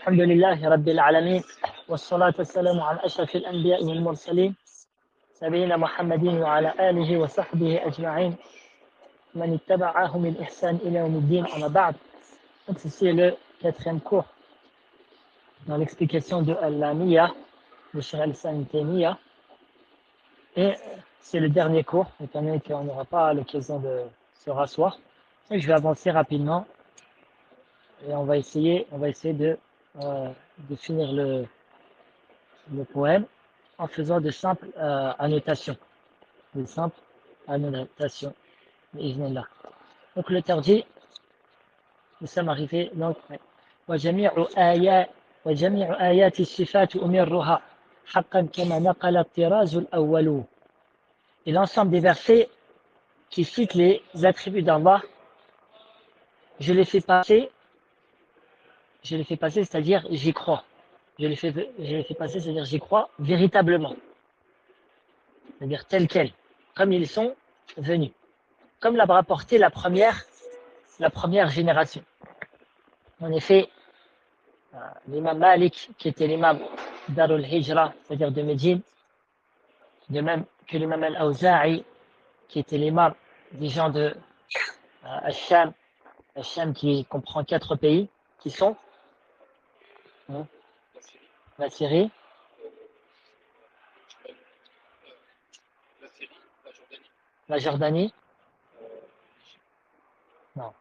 الحمد لله رب العالمين والصلاة والسلام على أشرف الأنبياء والمرسلين نبينا محمد وعلى آله وصحبه أجمعين من اتبعهم الإحسان إلى يوم الدين أما بعد. Donc c'est le quatrième cours dans l'explication de Al-Lamiyya de Cheikh Al-Islam Taymiyya et c'est le dernier cours étant donné qu'on n'aura pas l'occasion de se rasseoir. Donc je vais avancer rapidement et on va essayer de finir le poème en faisant de simples annotations. Donc l'auteur dit, nous sommes arrivés donc وجميع آيات الصفات أمرها حقا كما نقل الطراز الأول. Et l'ensemble des versets qui citent les attributs d'Allah, je les fais passer, c'est-à-dire j'y crois. Je les fais passer, c'est-à-dire j'y crois véritablement. C'est-à-dire tels quels, comme ils sont venus. Comme l'a rapporté la première génération. En effet, l'imam Malik, qui était l'imam d'Arul Hijra, c'est-à-dire de Médine, de même que l'imam Al-Awza'i, qui était l'imam des gens de Al-Sham qui comprend 4 pays, qui sont la Syrie, la Jordanie, non,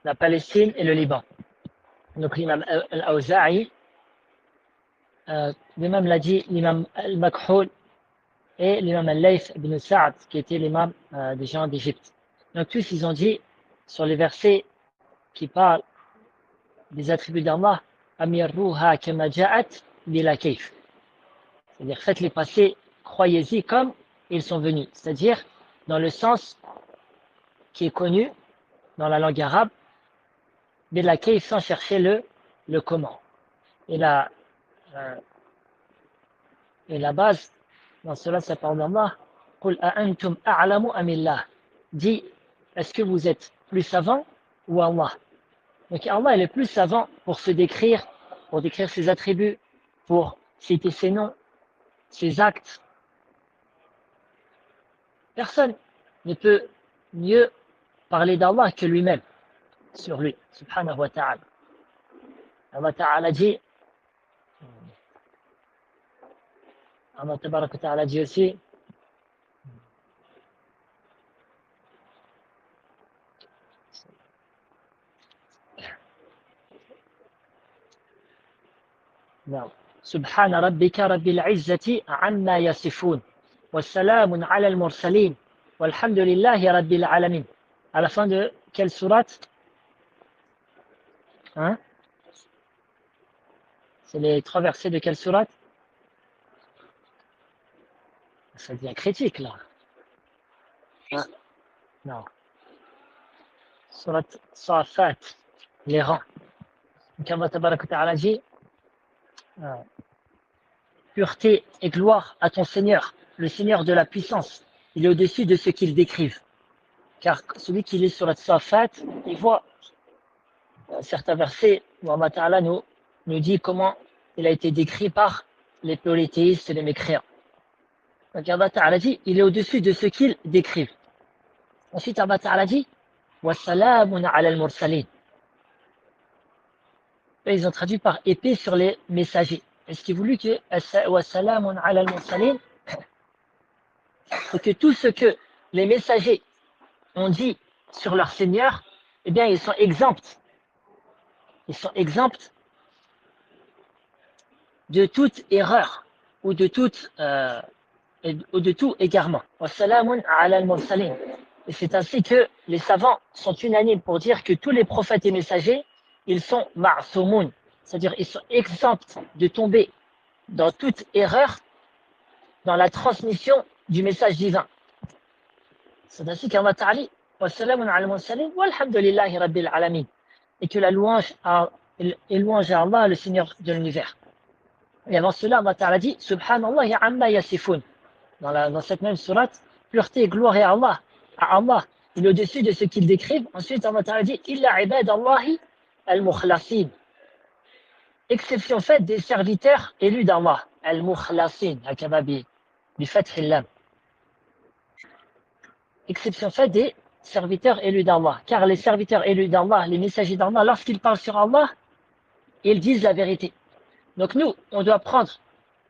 la Palestine et le Liban. Donc l'imam Al-Awza'i, l'imam l'a dit, l'imam Al-Makhul et l'imam Al-Layth ibn Sa'd, qui était l'imam des gens d'Égypte. Donc tous ils ont dit sur les versets qui parlent des attributs d'Allah, Amirruha kama ja'at bila kayf. C'est-à-dire faites-les passer, croyez-y comme ils sont venus. C'est-à-dire dans le sens qui est connu dans la langue arabe, bila kayf sans chercher le comment. Et la base dans cela, ça parle d'Allah. Qul a'antum a'lamu amillah. Dit, est-ce que vous êtes plus savant ou Allah? Donc Allah est le plus savant pour se décrire, pour décrire ses attributs, pour citer ses noms, ses actes. Personne ne peut mieux parler d'Allah que lui-même, sur lui, subhanahu wa ta'ala. Allah ta'ala dit, Allah tabarak wa ta'ala dit aussi, نعم سبحان ربك رب العزة عما يصفون والسلام على المرسلين والحمد لله رب العالمين. À la fin de quelle sourate? C'est les 3 versets de quelle sourate? Ça devient critique là. Non. Sourate Safat, les rangs. Donc Allah tabarak wa ta'ala dit, pureté et gloire à ton Seigneur, le Seigneur de la puissance. Il est au-dessus de ce qu'ils décrivent. Car celui qui lit sur la Safat, il voit certains versets où Allah Ta'ala nous dit comment il a été décrit par les polythéistes et les mécréants. Donc Allah Ta'ala dit, il est au-dessus de ce qu'ils décrivent. Ensuite Allah Ta'ala dit, wa salamun ala al-mursalin. Ils ont traduit par épée sur les messagers. Est-ce qu'il voulut que wa salamun ala al-mursalin, c'est que tout ce que les messagers ont dit sur leur Seigneur, eh bien ils sont exempts. Ils sont exempts de toute erreur ou de tout égarement. Wa salamun ala al-mursalin. Et c'est ainsi que les savants sont unanimes pour dire que tous les prophètes et messagers, ils sont ma'soumoun, c'est-à-dire ils sont exempts de tomber dans toute erreur dans la transmission du message divin. C'est ainsi qu'Allah Ta'ala wa salamun ala al-mursalin walhamdulillahi rabbil alamin, et que la louange à Allah, le Seigneur de l'univers. Et avant cela, Allah Ta'ala dit subhanallah amma yasifun. Dans cette même sourate, pureté et gloire à Allah, il est au-dessus de ce qu'ils décrivent. Ensuite, Allah Ta'ala dit illa ibadallahi al-mukhlasin. exception faite des serviteurs élus d'Allah, al-mukhlasin, du fath lam. Exception faite des serviteurs élus d'Allah, car les serviteurs élus d'Allah, les messagers d'Allah, lorsqu'ils parlent sur Allah, ils disent la vérité. Donc nous, on doit prendre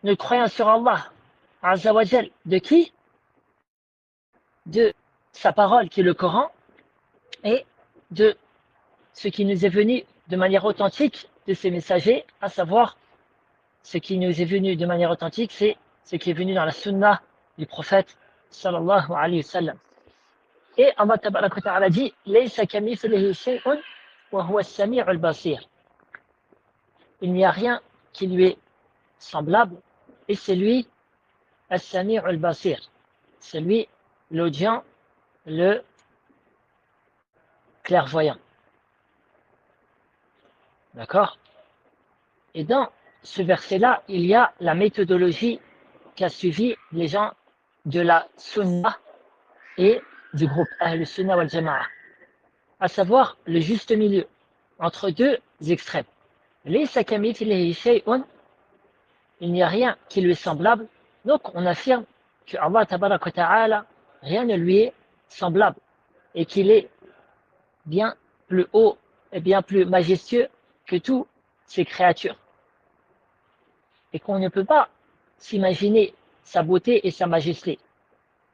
notre croyance sur Allah, Azza wa Jal, de qui? De sa parole qui est le Coran, et de ce qui nous est venu de manière authentique de ses messagers, à savoir ce qui nous est venu de manière authentique, c'est ce qui est venu dans la sunna du prophète sallallahu alayhi wa sallam. Et Allah tabaraka wa ta'ala dit Laysa kamithlihi shay'un wa huwa as-sami'ul basir. Il n'y a rien qui lui est semblable, et c'est lui as-sami'ul basir. C'est lui l'audient, le clairvoyant. D'accord? Et dans ce verset-là, il y a la méthodologie qu'a suivi les gens de la Sunna et du groupe Ahl-Sunna wal Jama'a, à savoir le juste milieu entre deux extrêmes. Laysa kamithlihi shay'un, il n'y a rien qui lui est semblable. Donc on affirme que Allah tabaraka wa ta'ala, rien ne lui est semblable et qu'il est bien plus haut et bien plus majestueux que toutes ces créatures. Et qu'on ne peut pas s'imaginer sa beauté et sa majesté,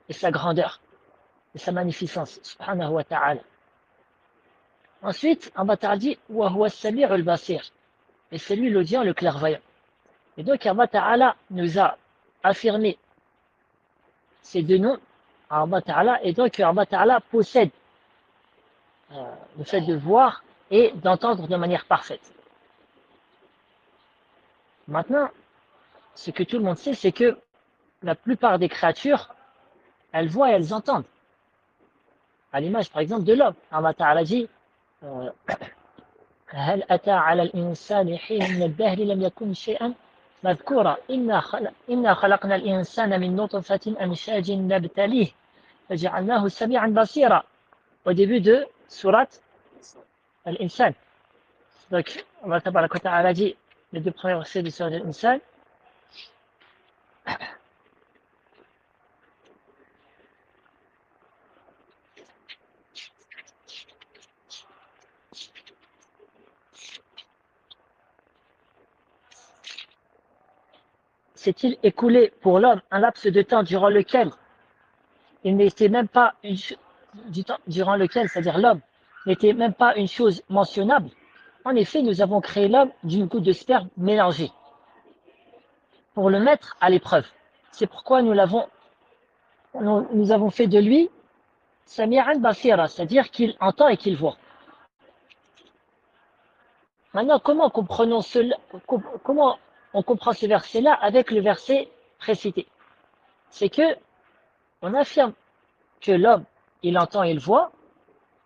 et sa grandeur, et sa magnificence, subhanahu wa ta'ala. Ensuite, Allah ta'ala dit, wa huwa as-sami'ul basir, et c'est lui l'audient, le clairvoyant. Et donc, Allah ta'ala nous a affirmé ces deux noms, Allah ta'ala, et donc Allah ta'ala possède le fait de voir et d'entendre de manière parfaite. Maintenant, ce que tout le monde sait, c'est que la plupart des créatures, elles voient et elles entendent. À l'image, par exemple, de l'homme. Allah Ta'ala dit هل أتى على الإنسان حين من الدهر لم يكن شيئا مذكورا إنا خلقنا الإنسان من نطفة أمشاج نبتليه فجعلناه سميعا بصيرا. Au début de Surat Al-Insan. Donc, Allah Ta'ala dit les deux premiers versets de Surat Al-Insan. S'est-il écoulé pour l'homme un laps de temps durant lequel il n'était même pas durant lequel, c'est-à-dire l'homme, n'était même pas une chose mentionnable? En effet, nous avons créé l'homme d'une goutte de sperme mélangée pour le mettre à l'épreuve. C'est pourquoi nous avons fait de lui Sami'an Basira, c'est-à-dire qu'il entend et qu'il voit. Maintenant, comment on comprend ce verset-là avec le verset précité? C'est que on affirme que l'homme, il entend et il voit,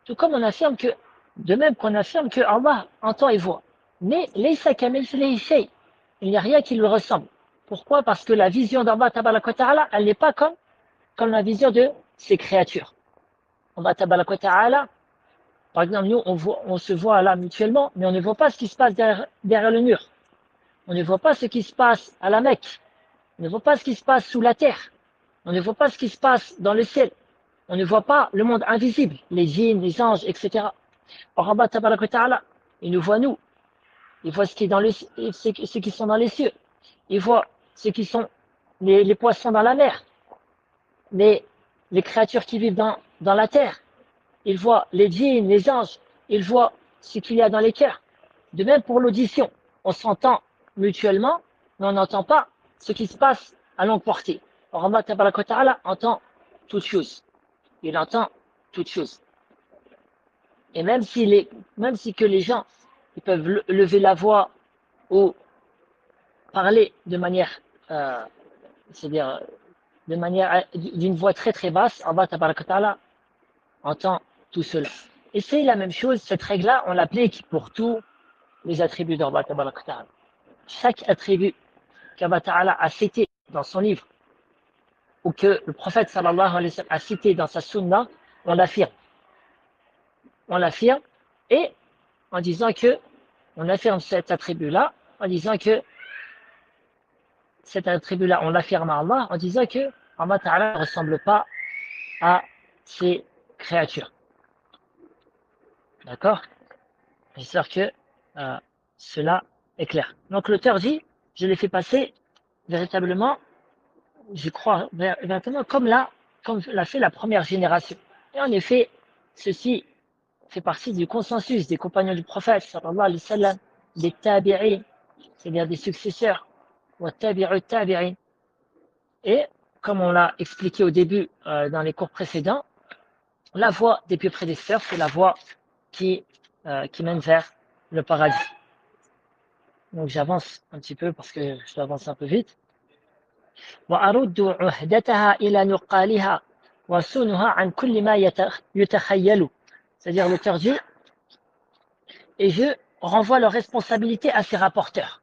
tout comme on affirme que, de même qu'on affirme que Allah entend et voit. Mais laysa kamithlihi shay', il n'y a rien qui lui ressemble. Pourquoi? Parce que la vision d'Allah tabaraka wa ta'ala, elle n'est pas comme la vision de ses créatures. Allah tabaraka wa ta'ala, par exemple, nous, on se voit là mutuellement, mais on ne voit pas ce qui se passe derrière le mur. On ne voit pas ce qui se passe à la Mecque. On ne voit pas ce qui se passe sous la terre. On ne voit pas ce qui se passe dans le ciel. On ne voit pas le monde invisible, les djinns, les anges, etc. Or, Allah tabaraka wa ta'ala, il nous voit nous. Il voit ce qui sont dans les cieux. Il voit ce qui sont les poissons dans la mer. Les créatures qui vivent dans la terre. Il voit les djinns, les anges. Il voit ce qu'il y a dans les cœurs. De même pour l'audition. On s'entend mutuellement, mais on n'entend pas ce qui se passe à longue portée. Or, Allah tabaraka wa ta'ala entend toutes choses. Il entend toutes choses. Et même si que les gens ils peuvent lever la voix ou parler de manière, c'est-à-dire d'une voix très très basse, Allah tabaraka wa ta'ala entend tout cela. Et c'est la même chose, cette règle-là, on l'applique pour tous les attributs d'Allah tabaraka wa ta'ala. Chaque attribut qu'Allah ta'ala a cité dans son livre, ou que le prophète sallallahu alayhi wa sallam a cité dans sa sunna, on l'affirme. On l'affirme, et en disant que on affirme cet attribut-là, en disant que cet attribut-là, on l'affirme à Allah en disant que Allah Ta'ala ne ressemble pas à ces créatures. D'accord? J'espère que cela est clair. Donc l'auteur dit, je l'ai fait passer véritablement, je crois, véritablement comme l'a fait la première génération. Et en effet, ceci fait partie du consensus des compagnons du prophète, sallallahu alayhi wa sallam, des tabi'in, c'est-à-dire des successeurs, ou tabi'u tabi'in. Et comme on l'a expliqué au début dans les cours précédents, la voie des plus prédécesseurs, c'est la voie qui mène vers le paradis. Donc j'avance un petit peu parce que je dois avancer un peu vite. وأرد عهدتها إلى نقالها وصونها عن كل ما يتخيل. C'est-à-dire l'auteur dit, et je renvoie leur responsabilité à ses rapporteurs.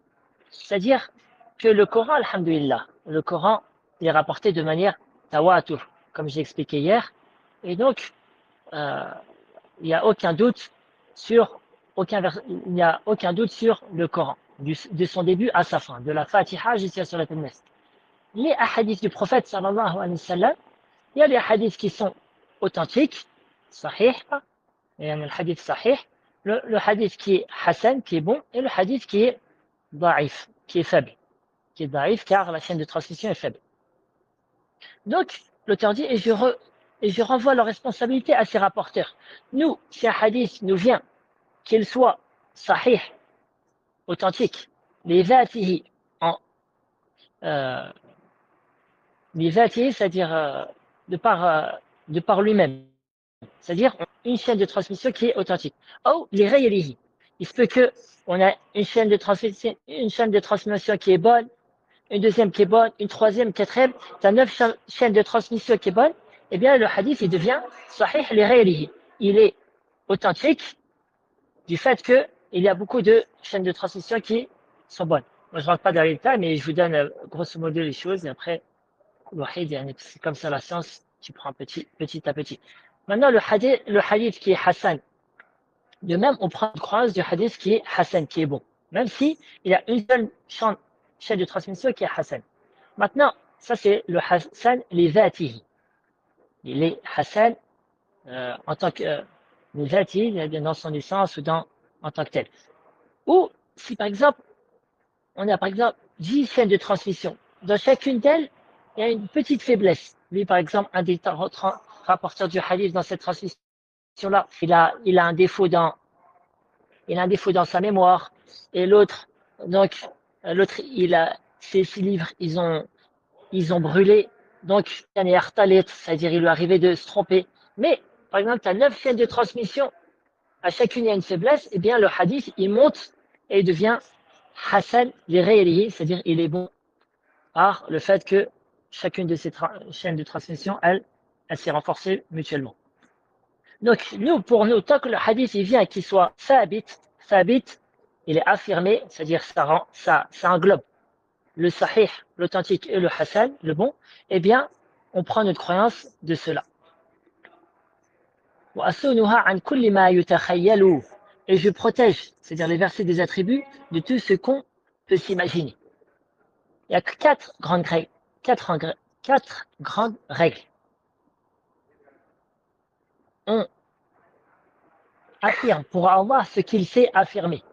C'est-à-dire que le Coran, alhamdulillah, le Coran est rapporté de manière tawatur, comme j'ai expliqué hier. Et donc, il n'y a aucun doute sur il n'y a aucun doute sur le Coran, de son début à sa fin, de la Fatiha jusqu'à Surat al-Nas. Les hadiths du prophète sallallahu alayhi wa sallam, il y a les hadiths qui sont authentiques, sahih, et il y a le hadith sahih, le hadith qui est hasan, qui est bon, et le hadith qui est da'if, qui est faible, car la chaîne de transmission est faible. Donc, l'auteur dit, et je renvoie leur responsabilité à ses rapporteurs. Nous, si un hadith nous vient, qu'il soit sahih, authentique, les vatihi, c'est-à-dire de par lui-même, c'est-à-dire une chaîne de transmission qui est authentique. Ou les ghayrihi, il se peut que on a une chaîne de transmission qui est bonne, une deuxième qui est bonne, une troisième, quatrième, tu as 9 chaînes de transmission qui est bonne, eh bien le hadith il devient sahih li ghayrihi. Il est authentique du fait qu'il y a beaucoup de chaînes de transmission qui sont bonnes. Moi je ne rentre pas dans les détails, mais je vous donne grosso modo les choses et après, c'est comme ça la science, tu prends petit à petit. Maintenant le hadith qui est hassan, de même on prend une croyance du hadith qui est hassan, qui est bon, même si il y a une seule chaîne de transmission qui est hassan. Maintenant, ça c'est le hassan les vatihi. Il est hassan en tant que les vatihi, dans son essence ou en tant que tel. Ou si par exemple, on a par exemple 10 chaînes de transmission, dans chacune d'elles, il y a une petite faiblesse. Lui par exemple, un des rapporteurs du hadith dans cette transmission-là, il a un défaut dans sa mémoire, et l'autre, ses livres, ils ont brûlé, donc, c'est-à-dire il lui est arrivé de se tromper. Mais, par exemple, tu as 9 chaînes de transmission, à chacune il y a une faiblesse, et bien le hadith, il monte et il devient Hassan li ghayrihi, c'est-à-dire il est bon par le fait que chacune de ces chaînes de transmission, elle s'est renforcée mutuellement. Donc, pour nous, tant que le hadith il vient qu'il soit thabit, il est affirmé, c'est-à-dire ça englobe le sahih, l'authentique et le hasan, le bon, eh bien, on prend notre croyance de cela. Et je protège, c'est-à-dire les versets des attributs, de tout ce qu'on peut s'imaginer. Il y a 4 grandes règles. 4 grandes règles. On affirme pour Allah ce qu'il sait affirmer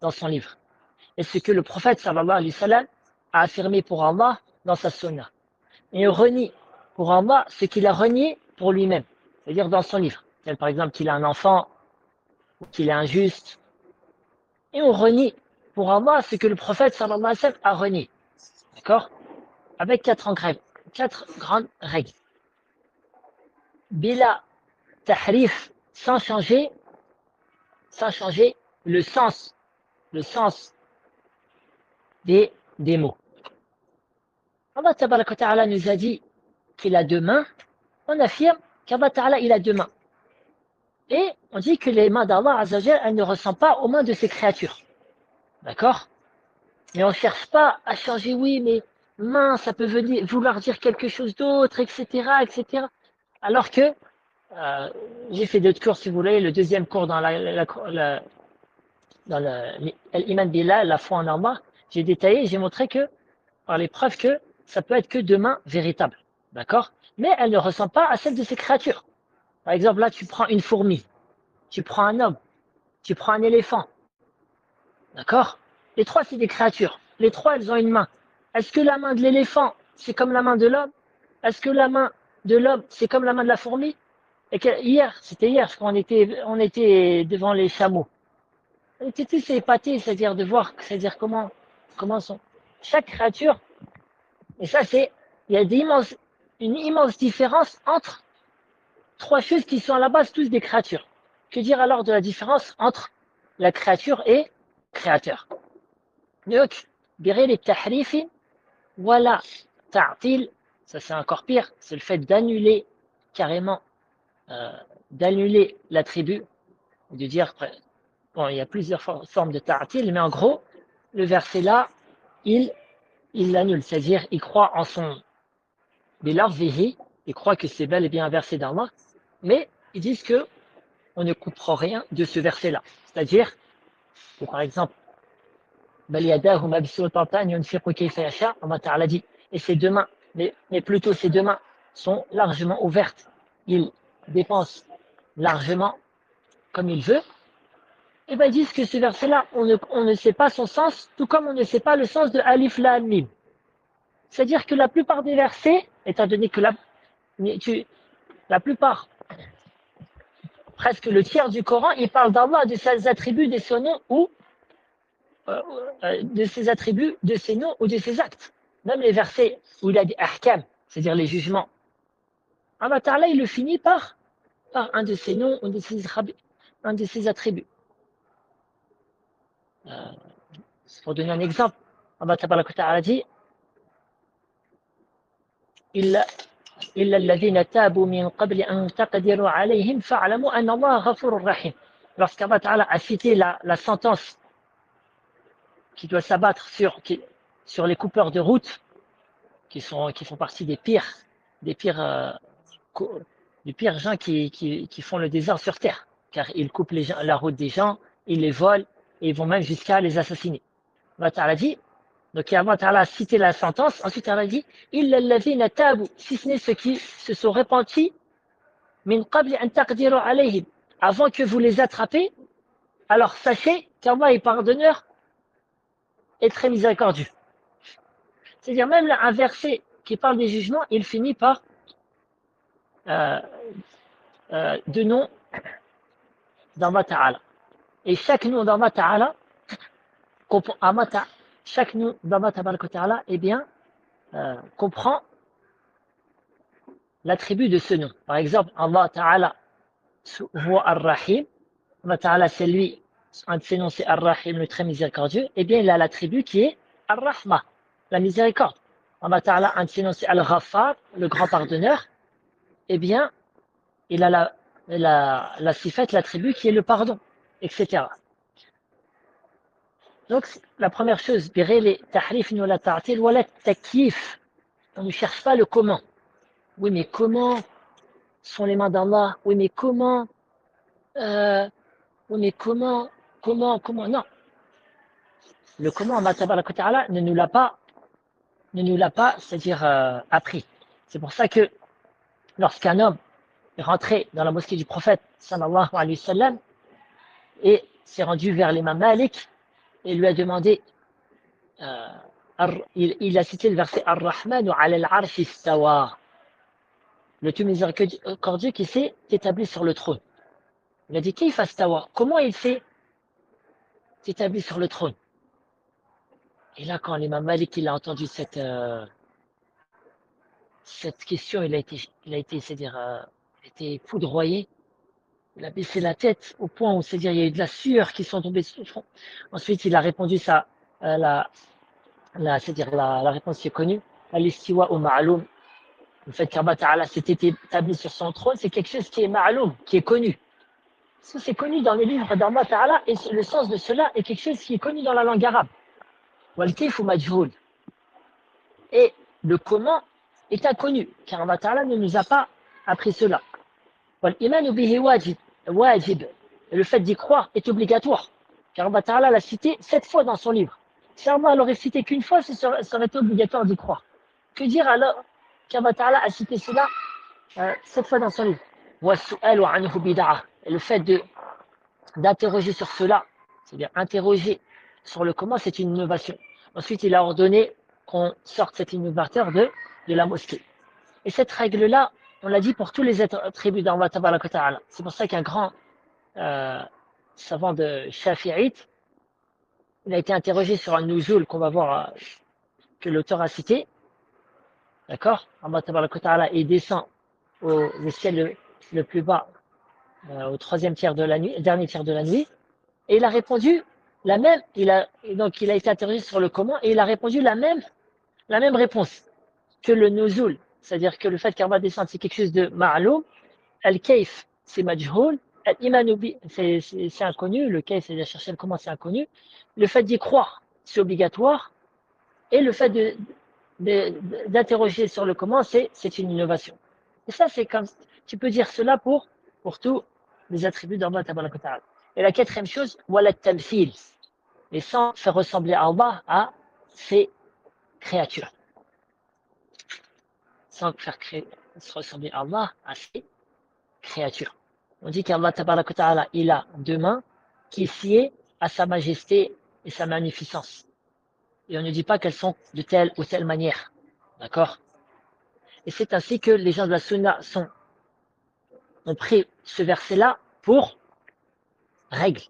dans son livre. Et ce que le prophète sallallahu alayhi wa sallam a affirmé pour Allah dans sa sunna. Et on renie pour Allah ce qu'il a renié pour lui-même, c'est-à-dire dans son livre. Par exemple qu'il a un enfant, ou qu'il est injuste. Et on renie pour Allah ce que le prophète sallallahu alayhi wa sallam a renié. D'accord? Avec 4 grandes règles. Bila tahrif, sans changer le sens des mots. Allah Ta'ala nous a dit qu'il a 2 mains, on affirme qu'Allah Ta'ala il a 2 mains. Et on dit que les mains d'Allah Azzawajal, elles ne ressemblent pas aux mains de ses créatures. D'accord? Mais on ne cherche pas à changer, oui, mais main, ça peut vouloir dire quelque chose d'autre, etc., etc. Alors que, j'ai fait d'autres cours, si vous voulez, le deuxième cours dans dans l'iman billah, la foi en Allah, j'ai détaillé, j'ai montré que, par les preuves que ça peut être que deux mains véritables. D'accord? Mais elle ne ressemble pas à celle de ces créatures. Par exemple, là, tu prends une fourmi, tu prends un homme, tu prends un éléphant. D'accord? Les trois, c'est des créatures. Les trois, elles ont une main. Est-ce que la main de l'éléphant, c'est comme la main de l'homme? Est-ce que la main de l'homme, c'est comme la main de la fourmi? Et hier, c'était hier, je crois, on était devant les chameaux. On était tous épatés, c'est-à-dire de voir, c'est-à-dire comment sont chaque créature. Et ça, il y a une immense différence entre trois choses qui sont à la base tous des créatures. Que dire alors de la différence entre la créature et créateur? Donc, les tahrif, voilà, ta'til, ça c'est encore pire, c'est le fait d'annuler carrément, euh, d'annuler l'attribut, de dire, bon, il y a plusieurs formes de ta'til, mais en gros, le verset là, il l'annule, c'est-à-dire il croit en son bilarvihi, il croit que c'est bel et bien un verset d'Allah, mais ils disent que on ne comprend rien de ce verset là, c'est-à-dire que par exemple, Allah Ta'ala dit, et ses deux mains, mais plutôt ses deux mains sont largement ouvertes. Il dépense largement comme il veut. Et bien ils disent que ce verset-là, on ne sait pas son sens, tout comme on ne sait pas le sens de Alif Lam Mim. C'est-à-dire que la plupart des versets, étant donné que la plupart, presque le tiers du Coran, il parle d'Allah, de ses attributs, de ses noms ou de ses attributs, de ses noms ou de ses actes. Même les versets où il a dit ahkam, c'est-à-dire les jugements. Allah Ta'ala, il le finit par un de ses noms ou un de ses attributs. Pour donner un exemple, Allah Ta'ala dit إلا الذين تابوا من قبل أن تقدروا عليهم فاعلموا أن الله غفور رحيم. Lorsqu'Allah Ta'ala a cité la sentence qui doit s'abattre sur les coupeurs de route, qui font partie des pires gens qui font le désordre sur terre, car ils coupent la route des gens, ils les volent et ils vont même jusqu'à les assassiner. Allah Ta'ala dit, donc Allah Ta'ala a cité la sentence, ensuite Allah dit, illa alladhina tabu, si ce n'est ceux qui se sont repentis, min qabli an taqdiru alayhim, avant que vous les attrapez, alors sachez qu'Allah est pardonneur et très miséricordieux. C'est-à-dire même là, un verset qui parle des jugements, il finit par deux noms d'Allah Ta'ala. Et chaque nom d'Allah Ta'ala, chaque nom d'Allah Ta'ala, eh bien, comprend l'attribut de ce nom. Par exemple, Allah Ta'ala, huwa ar-Rahim, Allah Ta'ala, c'est lui, un de ses noms c'est ar-Rahim, le très miséricordieux, eh bien, il a l'attribut qui est ar-Rahma, la miséricorde. Allah Ta'ala, un de ses noms c'est al-Ghaffar, le grand pardonneur, eh bien, il a la sifat, l'attribut qui est le pardon, etc. Donc, la première chose, les tahrif wa la ta'til wa la takyif. On ne cherche pas le comment. Oui, mais comment sont les mains d'Allah? Oui, mais comment oui, mais comment non. Le comment, Allah Ta'ala ne nous l'a pas, c'est-à-dire appris. C'est pour ça que lorsqu'un homme est rentré dans la mosquée du prophète, sallallahu alayhi wa sallam, et s'est rendu vers l'imam Malik, et lui a demandé, il a cité le verset Ar-Rahman ala al-arsh istawa, le tout miséricordieux qui s'est établi sur le trône. Il a dit Kayfa istawa, comment il s'est établi sur le trône? Et là, quand l'imam Malik il a entendu cette question, il a été, c'est-à-dire, été foudroyé. Il a baissé la tête au point où, c'est-à-dire, il y a eu de la sueur qui sont tombées sur le front. Ensuite, il a répondu ça, c'est-à-dire la réponse qui est connue, al-istiwa ou ma'aloum. Le fait qu'Allah Ta'ala s'est établi sur son trône, c'est quelque chose qui est ma'aloum, qui est connu. Ça, c'est connu dans les livres d'Allah Ta'ala, et le sens de cela est quelque chose qui est connu dans la langue arabe. Wal-kayf ou majhoul. Et le comment est inconnu, car Allah Ta'ala ne nous a pas appris cela. Wal-iman bihi wajib. Et le fait d'y croire est obligatoire. car Allah Ta'ala l'a cité 7 fois dans son livre. Si Allah l'aurait cité qu'une fois, ça aurait été obligatoire d'y croire. Que dire alors qu'Allah Ta'ala a cité cela 7 fois dans son livre? Et le fait d'interroger sur cela, c'est-à-dire interroger sur le comment, c'est une innovation. Ensuite, il a ordonné qu'on sorte cet innovateur de la mosquée. Et cette règle-là, on l'a dit pour tous les attributs d'Allah Tabaraka Ta'ala. C'est pour ça qu'un grand savant de Shafi'ite, il a été interrogé sur un nuzul qu'on va voir que l'auteur a cité. D'accord? Allah Tabaraka Ta'ala, il descend au ciel le plus bas, au troisième tiers de la nuit, dernier tiers de la nuit. Et il a répondu la même, donc il a été interrogé sur le comment, et il a répondu la même réponse que le nuzul. C'est-à-dire que le fait qu'Allah descende, c'est quelque chose de ma'loum. Al-kayf, c'est majhoul. Al-imanubi, c'est inconnu. Le kayf, c'est de chercher le comment, c'est inconnu. Le fait d'y croire, c'est obligatoire. Et le fait d'interroger sur le comment, c'est une innovation. Et ça, c'est comme, tu peux dire cela pour tous les attributs d'Allah Tabaraka Ta'ala. Et la quatrième chose, wala tamthil. Et sans faire ressembler Allah à ses créatures. Sans faire ressembler Allah à ses créatures. On dit qu'Allah Tabaraka Ta'ala, il a deux mains qui sied à sa majesté et sa magnificence. Et on ne dit pas qu'elles sont de telle ou telle manière. D'accord? Et c'est ainsi que les gens de la Sunna ont pris ce verset-là pour règle.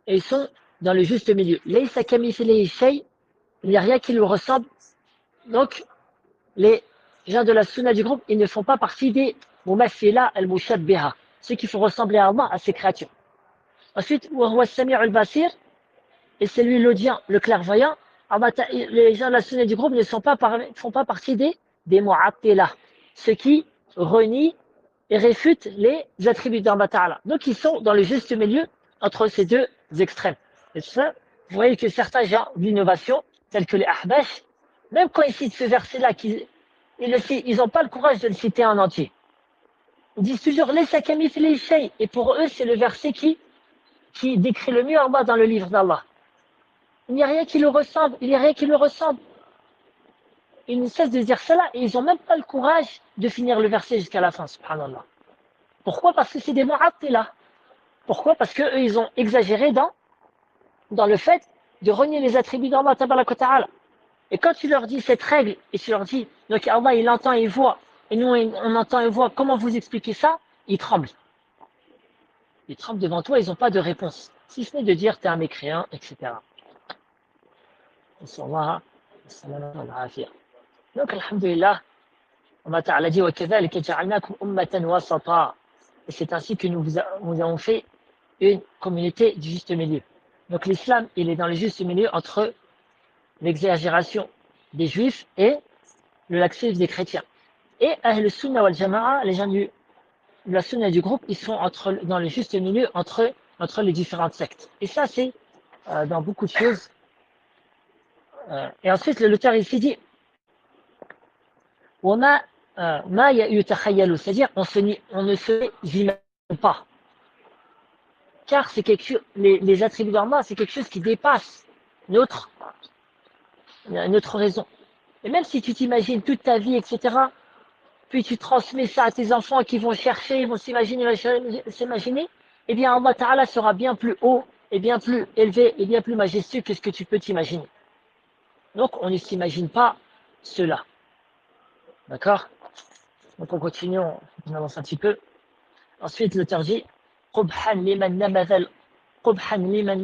Et ils sont dans le juste milieu. Laysa kamithlihi shay, il n'y a rien qui lui ressemble. Donc, les gens de la Sunna du groupe, ils ne font pas partie des mumathila al-mushabbiha, ceux qui font ressembler à Allah, à ces créatures. Ensuite, wa huwa as-sami' al-basir, et c'est lui l'audient, le clairvoyant. Les gens de la Sunna du groupe ne font pas partie des mu'attila, ceux qui renient et réfutent les attributs d'Allah Ta'ala. Donc, ils sont dans le juste milieu entre ces deux extrêmes. Et ça, vous voyez que certains gens d'innovation, tels que les Ahbash, même quand ils citent ce verset-là, ils n'ont pas le courage de le citer en entier. Ils disent toujours les sakamith les shay. Et pour eux, c'est le verset qui décrit le mieux Allah dans le livre d'Allah. Il n'y a rien qui le ressemble. Il n'y a rien qui le ressemble. Ils ne cessent de dire cela et ils n'ont même pas le courage de finir le verset jusqu'à la fin, subhanallah. Pourquoi? Parce que c'est des mu'attila. Pourquoi? Parce qu'eux, ils ont exagéré dans le fait de renier les attributs d'Allah Tabaraka Ta'ala. Et quand tu leur dis cette règle, et tu leur dis, donc Allah, il entend et voit, et nous, on entend et voit, comment vous expliquez ça? Ils tremblent. Ils tremblent devant toi, ils n'ont pas de réponse. Si ce n'est de dire, t'es un mécréant, etc. Donc, alhamdulillah, Allah Ta'ala dit, وَكَذَلِكَ جَعَلْنَاكُمْ أُمَّةً وَسَطًا. Et c'est ainsi que nous avons fait une communauté du juste milieu. Donc l'islam, il est dans le juste milieu entre l'exagération des juifs et le laxisme des chrétiens. Et Ahl Sunna wal Jama'a, les gens de la Sunna du groupe, ils sont dans le juste milieu entre les différentes sectes. Et ça, c'est dans beaucoup de choses. Et ensuite, l'auteur ici dit c'est-à-dire on ne se imagine pas. Car c'est quelque chose, les attributs d'Allah, c'est quelque chose qui dépasse notre raison. Et même si tu t'imagines toute ta vie, etc., puis tu transmets ça à tes enfants qui vont chercher, ils vont s'imaginer, eh bien Allah Ta'ala sera bien plus haut et bien plus élevé et bien plus majestueux que ce que tu peux t'imaginer. Donc on ne s'imagine pas cela. D'accord? Donc on continue, on avance un petit peu. Ensuite l'auteur dit قبحا لمن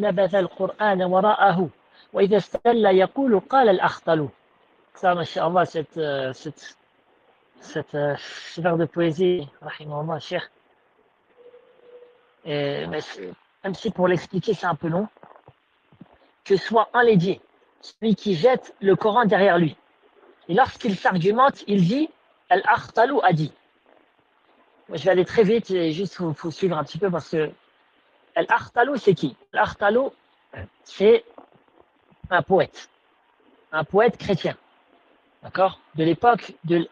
نبذ القرآن وراءه وإذا استدل يقول قال الأخطل. Ça, masha'Allah, ce vers de poésie, rahimahullah, cher. Mais même si pour l'expliquer c'est un peu long, que soit un lédier, celui qui jette le Coran derrière lui. Et lorsqu'il s'argumente, il dit Al-Akhtalu a dit. Moi, je vais aller très vite et juste faut suivre un petit peu parce que Al-Akhtalu, c'est qui? Al-Akhtalu, c'est un poète chrétien, d'accord? De l'époque de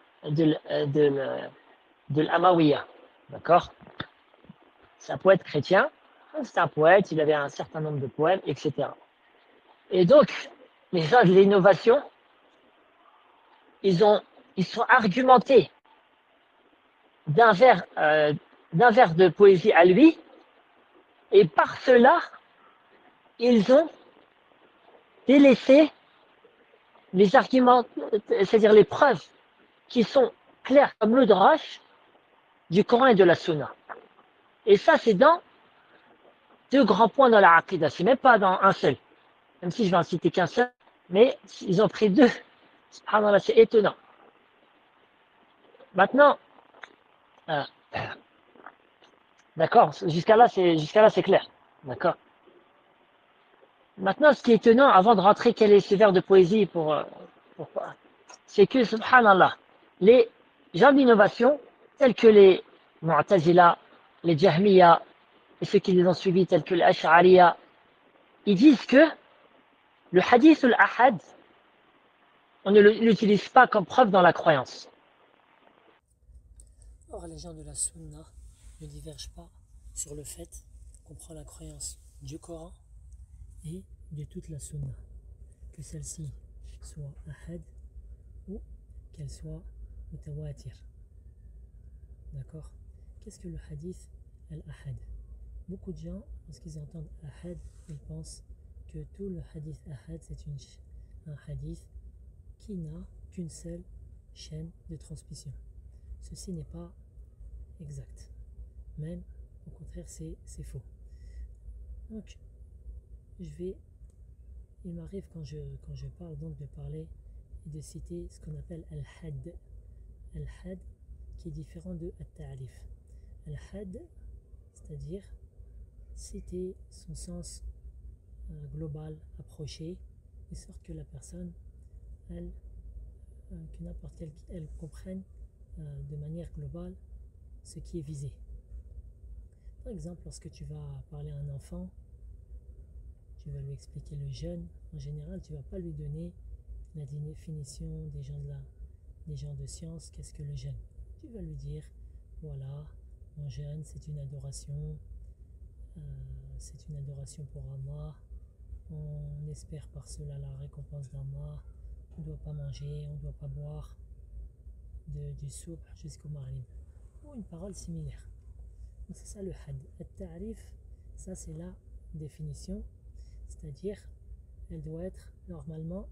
l'Amawiya, d'accord? C'est un poète chrétien C'est un poète, il avait un certain nombre de poèmes, etc. Et donc, les gens de l'innovation, ils, ont, ils sont argumentés d'un vers, d'un vers de poésie à lui, et par cela, ils ont délaissé les arguments, c'est-à-dire les preuves qui sont claires comme l'eau de roche du Coran et de la Sunna. Et ça, c'est dans deux grands points dans la Aqidah, c'est même pas dans un seul, même si je vais en citer qu'un seul, mais ils ont pris deux. Subhanallah, c'est étonnant. Maintenant, euh, d'accord, jusqu'à là, c'est clair. D'accord. Maintenant, ce qui est étonnant, avant de rentrer, quel est ce vers de poésie pour c'est que, subhanallah, les gens d'innovation, tels que les Mu'tazila, les Jahmiya, et ceux qui les ont suivis, tels que les Ash'ariya, ils disent que le hadith al-ahad, on ne l'utilise pas comme preuve dans la croyance. Or, les gens de la Sunna ne divergent pas sur le fait qu'on prend la croyance du Coran et de toute la Sunna, que celle-ci soit ahad ou qu'elle soit mutawatir. D'accord. Qu'est-ce que le hadith al-ahad? Beaucoup de gens, lorsqu'ils entendent ahad, ils pensent que tout le hadith ahad, c'est un hadith qui n'a qu'une seule chaîne de transmission. Ceci n'est pas exact. Même, au contraire, c'est faux. Donc, il m'arrive quand je parle donc de parler et de citer ce qu'on appelle al-had. Al-had qui est différent de al-ta'rif. Al-had, c'est-à-dire citer son sens global approché, de sorte que la personne, elle, que n'importe quelle, elle comprenne de manière globale ce qui est visé. Par exemple, lorsque tu vas parler à un enfant, tu vas lui expliquer le jeûne. En général, tu ne vas pas lui donner la définition des gens de science, qu'est-ce que le jeûne. Tu vas lui dire, voilà, mon jeûne, c'est une adoration pour Allah. On espère par cela la récompense d'Allah. On ne doit pas manger, on ne doit pas boire du souk jusqu'au maghrib. Ou une parole similaire. Donc c'est ça le had. Al-ta'rif, ça c'est la définition, c'est-à-dire elle doit être normalement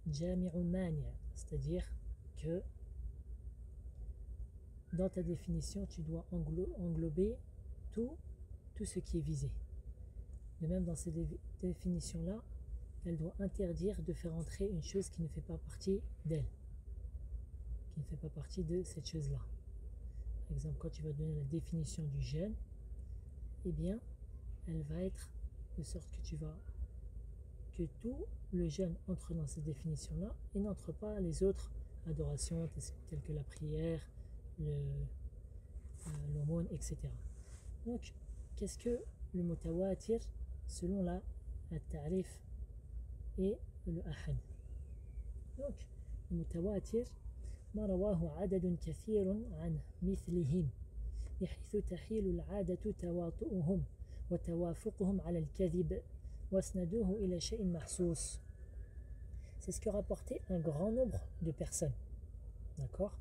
jami'u mani', c'est-à-dire que dans ta définition tu dois englober tout ce qui est visé. De même dans ces définitions-là, elle doit interdire de faire entrer une chose qui ne fait pas partie d'elle, qui ne fait pas partie de cette chose-là. Par exemple, quand tu vas donner la définition du jeûne, eh bien, elle va être de sorte que tout le jeûne entre dans cette définition-là et n'entre pas les autres adorations telles que la prière, l'aumône, etc. Donc, qu'est-ce que le mutawatir selon la ta'rif et le ahad? Donc, le mutawatir ما رواه عدد كثير عن مثلهم بحيث تحيل العادة تواطؤهم وتوافقهم على الكذب واسندوه إلى شيء محسوس. C'est ce que rapportait un grand nombre de personnes, d'accord,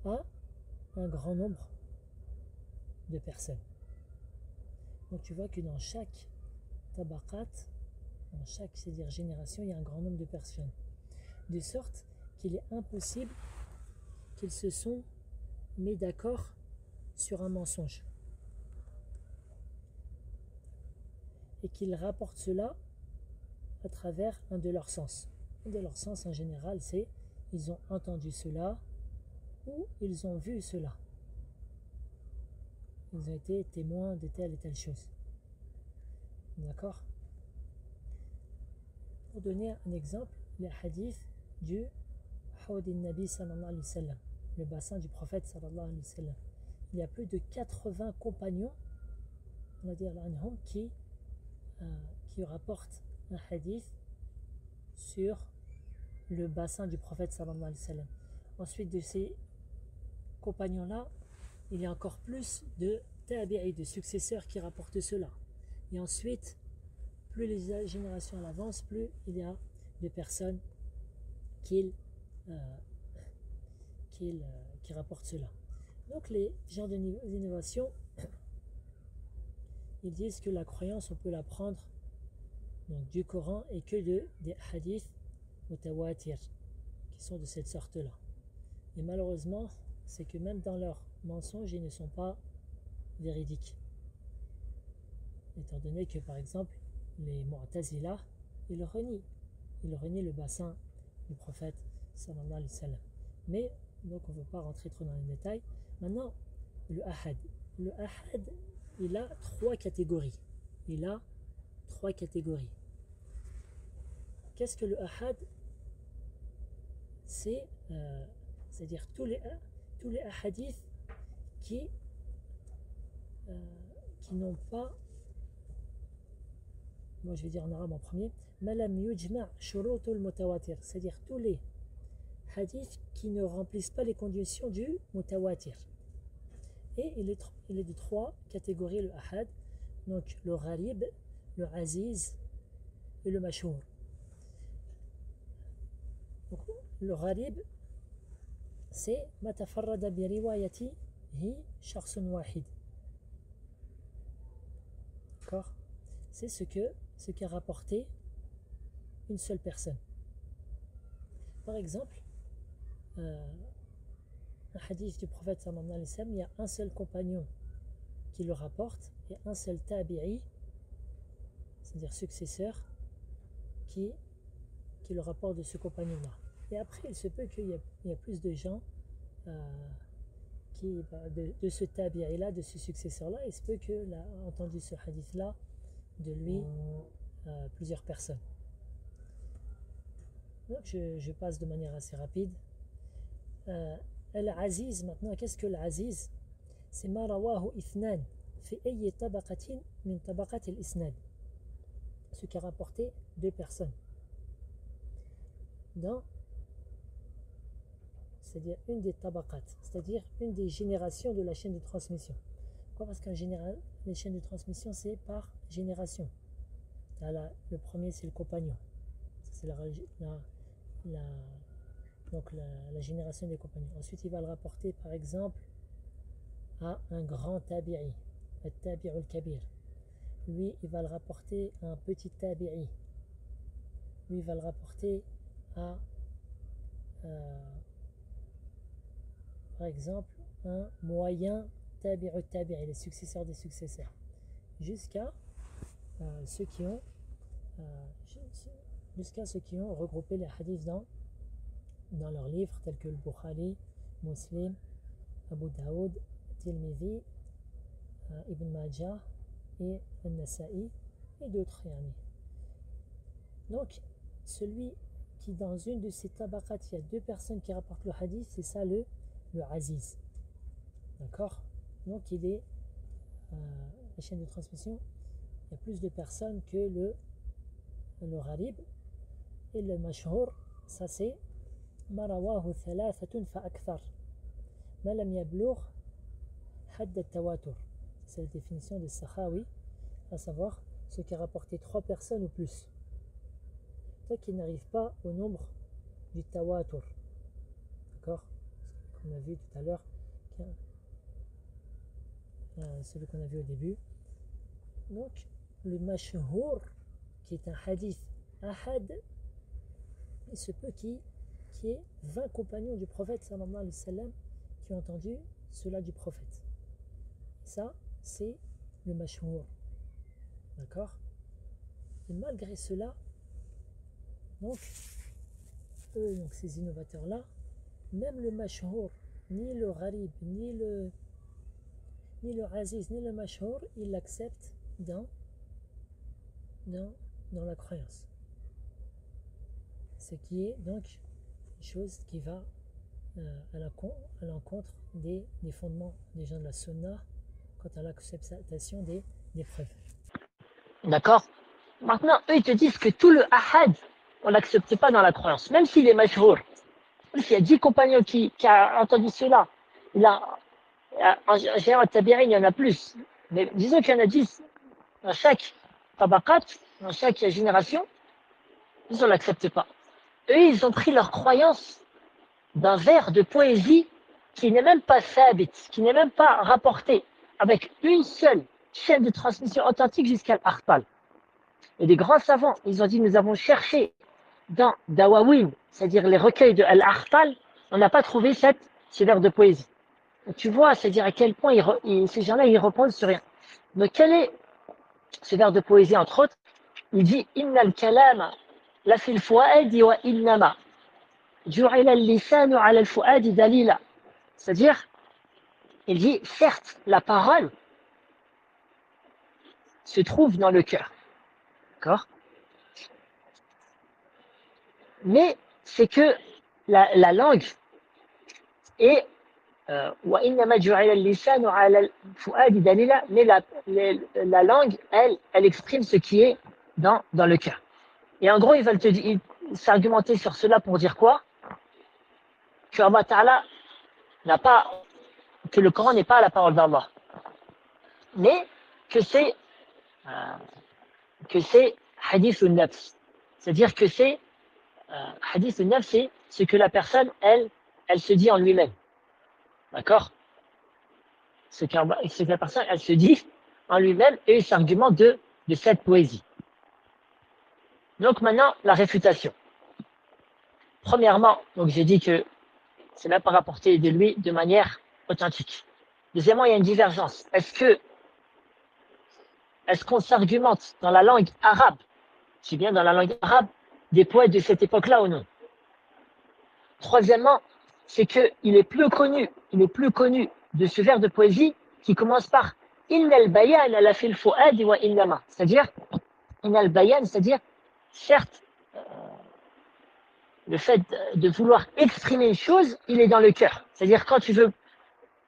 à un grand nombre de personnes. Donc tu vois que dans chaque tabaqat, dans chaque, c'est-à-dire génération, il y a un grand nombre de personnes, de sorte qu'il est impossible qu'ils se sont mis d'accord sur un mensonge et qu'ils rapportent cela à travers un de leurs sens. Un de leurs sens en général, c'est ils ont entendu cela ou ils ont vu cela. Ils ont été témoins de telle et telle chose. D'accord? Pour donner un exemple, les hadiths du Hawd al-Nabi sallallahu alayhi wa sallam, le bassin du prophète sallallahu alayhi wa sallam. Il y a plus de 80 compagnons, on va dire l'anhum, qui rapportent un hadith sur le bassin du prophète sallallahu alayhi wa sallam. Ensuite de ces compagnons-là, il y a encore plus de tabi'i, de successeurs qui rapportent cela. Et ensuite, plus les générations avancent, plus il y a de personnes qui rapportent cela. Donc les gens d'innovation, ils disent que la croyance, on peut la prendre donc, du Coran et que des hadiths mutawatir, qui sont de cette sorte-là. Et malheureusement, c'est que même dans leurs mensonges, ils ne sont pas véridiques. Étant donné que, par exemple, les Mu'tazila, ils renient le bassin du prophète sallallahu alayhi wa sallam. Mais, donc on ne veut pas rentrer trop dans les détails. Maintenant, le ahad. Le ahad, il a trois catégories. Qu'est-ce que le ahad? C'est-à-dire tous les ahadiths qui n'ont pas, moi je vais dire en arabe en premier, malam yujma' shurutul mutawatir, c'est-à-dire tous les hadiths qui ne remplissent pas les conditions du mutawatir. Et il est de trois catégories le ahad, donc le gharib, le aziz et le mashhour. Donc, le gharib, c'est ma tafarrada bi riwayatihi shakhsun wahid. D'accord? C'est ce qu'a rapporté une seule personne. Par exemple, un hadith du prophète sallallahu alayhi wa sallam, il y a un seul compagnon qui le rapporte et un seul tabi'i, c'est-à-dire successeur, qui le rapporte de ce compagnon-là. Et après, il se peut qu'il y a plus de gens de ce tabi'i-là, de ce successeur-là, il se peut qu'il a entendu ce hadith-là de lui plusieurs personnes. Donc je passe de manière assez rapide. Al-Aziz, maintenant, qu'est-ce que l'Aziz? C'est ma rawahu ithnan fi ayyi tabaqatin min tabaqat al-isnad. Ce qui a rapporté deux personnes. C'est-à-dire une des tabaqat, c'est-à-dire une des générations de la chaîne de transmission. Pourquoi? Parce qu'en général, les chaînes de transmission, c'est par génération. Le premier, c'est le compagnon. C'est la génération des compagnons. Ensuite, il va le rapporter, par exemple, à un grand tabi'i, le tabi'ul kabir. Lui, il va le rapporter à un petit tabi'i. Lui, il va le rapporter à, par exemple, un moyen tabi'ul tabi'i, les successeurs des successeurs, jusqu'à ceux qui ont regroupé les hadiths dans leurs livres, tels que le Bukhari, Muslim, Abu Daoud, Tirmidhi, Ibn Majah et An-Nasa'i et d'autres. Donc, celui qui dans une de ces tabaqat, il y a deux personnes qui rapportent le hadith, c'est ça le aziz. D'accord? Donc, il est la chaîne de transmission, il y a plus de personnes que le gharib. Et le mashhour, ça c'est ma rawahu thalathatun fa akthar ma lam yablugh hadd at-tawatur. C'est la définition de Sakhawi, à savoir ce qui a rapporté trois personnes ou plus, c'est qui n'arrive pas au nombre du tawatur. D'accord? Qu'on a vu tout à l'heure, celui qu'on a vu au début. Donc le mashhour, qui est un hadith ahad, il se peut qu'il y ait 20 compagnons du prophète sallallahu alayhi wa sallam qui ont entendu cela du prophète. Ça, c'est le mashhour. D'accord? Et malgré cela, donc ces innovateurs-là, même le mashhour, ni le gharib, ni le aziz, ni le mashhour, ils l'acceptent dans la croyance. Ce qui est donc une chose qui va à l'encontre des fondements des gens de la sunna quant à l'acceptation des preuves. D'accord? Maintenant, eux, ils te disent que tout le ahad, on n'accepte pas dans la croyance, même s'il est mashhour. Même s'il y a 10 compagnons qui a entendu cela, il a En général, tabi'in, il y en a plus. Mais disons qu'il y en a 10 dans chaque tabaqat, dans chaque génération, ils ne l'acceptent pas. Eux, ils ont pris leur croyance d'un vers de poésie qui n'est même pas sabit, qui n'est même pas rapporté avec une seule chaîne de transmission authentique jusqu'à l'Akhtal. Et des grands savants, ils ont dit, nous avons cherché dans Dawawin, c'est-à-dire les recueils de Al-Akhtal, on n'a pas trouvé ces vers de poésie. Et tu vois, c'est-à-dire à quel point ces gens-là, ils reposent sur rien. Mais quel est ce vers de poésie, entre autres? Il dit, Inna al-kalama la fil fuadi wa innama. Ju'ila al-lisanu ala al-fuadi dalila. C'est-à-dire, il dit, certes, la parole se trouve dans le cœur. D'accord? Mais c'est que la langue est mais la langue, elle exprime ce qui est dans le cœur. Et en gros, ils veulent s'argumenter sur cela pour dire quoi? Que Allah Ta'ala n'a pas, que le Coran n'est pas la parole d'Allah, mais que c'est hadith al-nafs. C'est-à-dire que c'est hadith al-nafs, c'est ce que la personne, elle se dit en lui-même. D'accord? Ce que la personne, elle se dit en lui-même et s'argumente de cette poésie. Donc maintenant, la réfutation. Premièrement, donc j'ai dit que c'est même pas rapporté de lui de manière authentique. Deuxièmement, il y a une divergence. Est-ce qu'on s'argumente dans la langue arabe, je dis bien dans la langue arabe, des poètes de cette époque-là ou non? Troisièmement, c'est qu'il est plus connu de ce vers de poésie qui commence par Innal bayan ala fil fuadi wa innama. C'est-à-dire, Innal bayan, c'est-à-dire, certes, le fait de vouloir exprimer une chose, il est dans le cœur. C'est-à-dire, quand tu veux,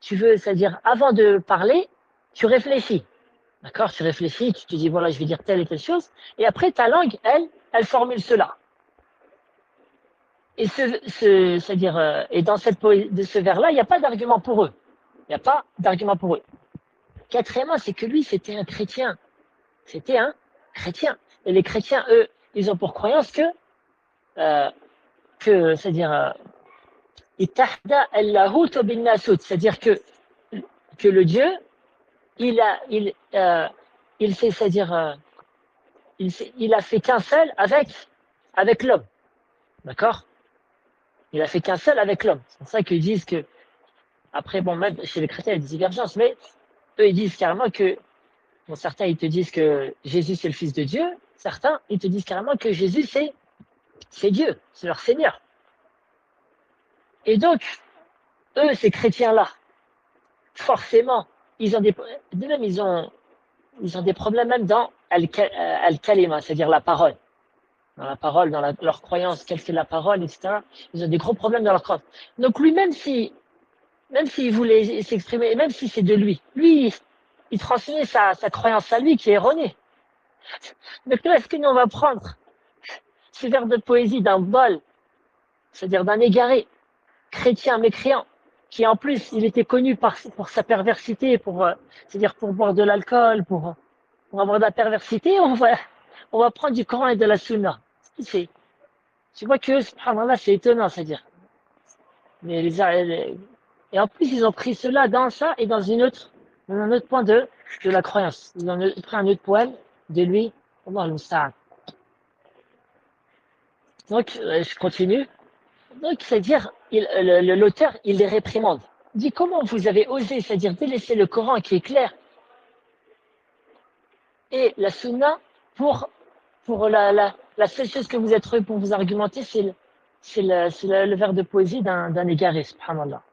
c'est-à-dire, avant de parler, tu réfléchis. D'accord? Tu réfléchis, tu te dis, voilà, je vais dire telle et telle chose. Et après, ta langue, elle formule cela. Et c'est-à-dire, et dans de ce vers-là, il n'y a pas d'argument pour eux. Il n'y a pas d'argument pour eux. Quatrièmement, c'est que lui, c'était un chrétien. C'était un chrétien. Et les chrétiens, eux, ils ont pour croyance c'est-à-dire, c'est-à-dire que le Dieu, il a fait qu'un seul avec l'homme. D'accord? Il a fait qu'un seul avec l'homme. C'est pour ça qu'ils disent que, après, bon, même chez les chrétiens, il y a des divergences, mais eux, ils disent carrément que, bon, certains, ils te disent que Jésus, c'est le Fils de Dieu. Certains, ils te disent carrément que Jésus, c'est Dieu, c'est leur Seigneur. Et donc, eux, ces chrétiens-là, forcément, ils ont des problèmes même dans Al-Kalima, c'est-à-dire la parole. Dans la parole, dans leur croyance, quelle c'est la parole, etc. Ils ont des gros problèmes dans leur croyance. Donc lui, même s'il voulait s'exprimer, même si c'est de lui, il transmet sa croyance à lui qui est erronée. Donc là, est-ce que nous, on va prendre ce vers de poésie d'un bol, c'est-à-dire d'un égaré, chrétien, mécréant, qui en plus, il était connu pour sa perversité, c'est-à-dire pour boire de l'alcool, pour avoir de la perversité, on va prendre du Coran et de la Sunna. Tu vois que, subhanallah, c'est étonnant, c'est-à-dire. Et en plus, ils ont pris cela dans ça et dans un autre point de la croyance. Ils ont pris un autre poème de lui, Allah al-Musta'an. Donc, je continue. Donc, c'est-à-dire, l'auteur, il les réprimande. Il dit, comment vous avez osé, c'est-à-dire délaisser le Coran qui est clair et la Sunna pour la seule chose que vous êtes trouvé pour vous argumenter, c'est le vers de poésie d'un égaré, subhanallah.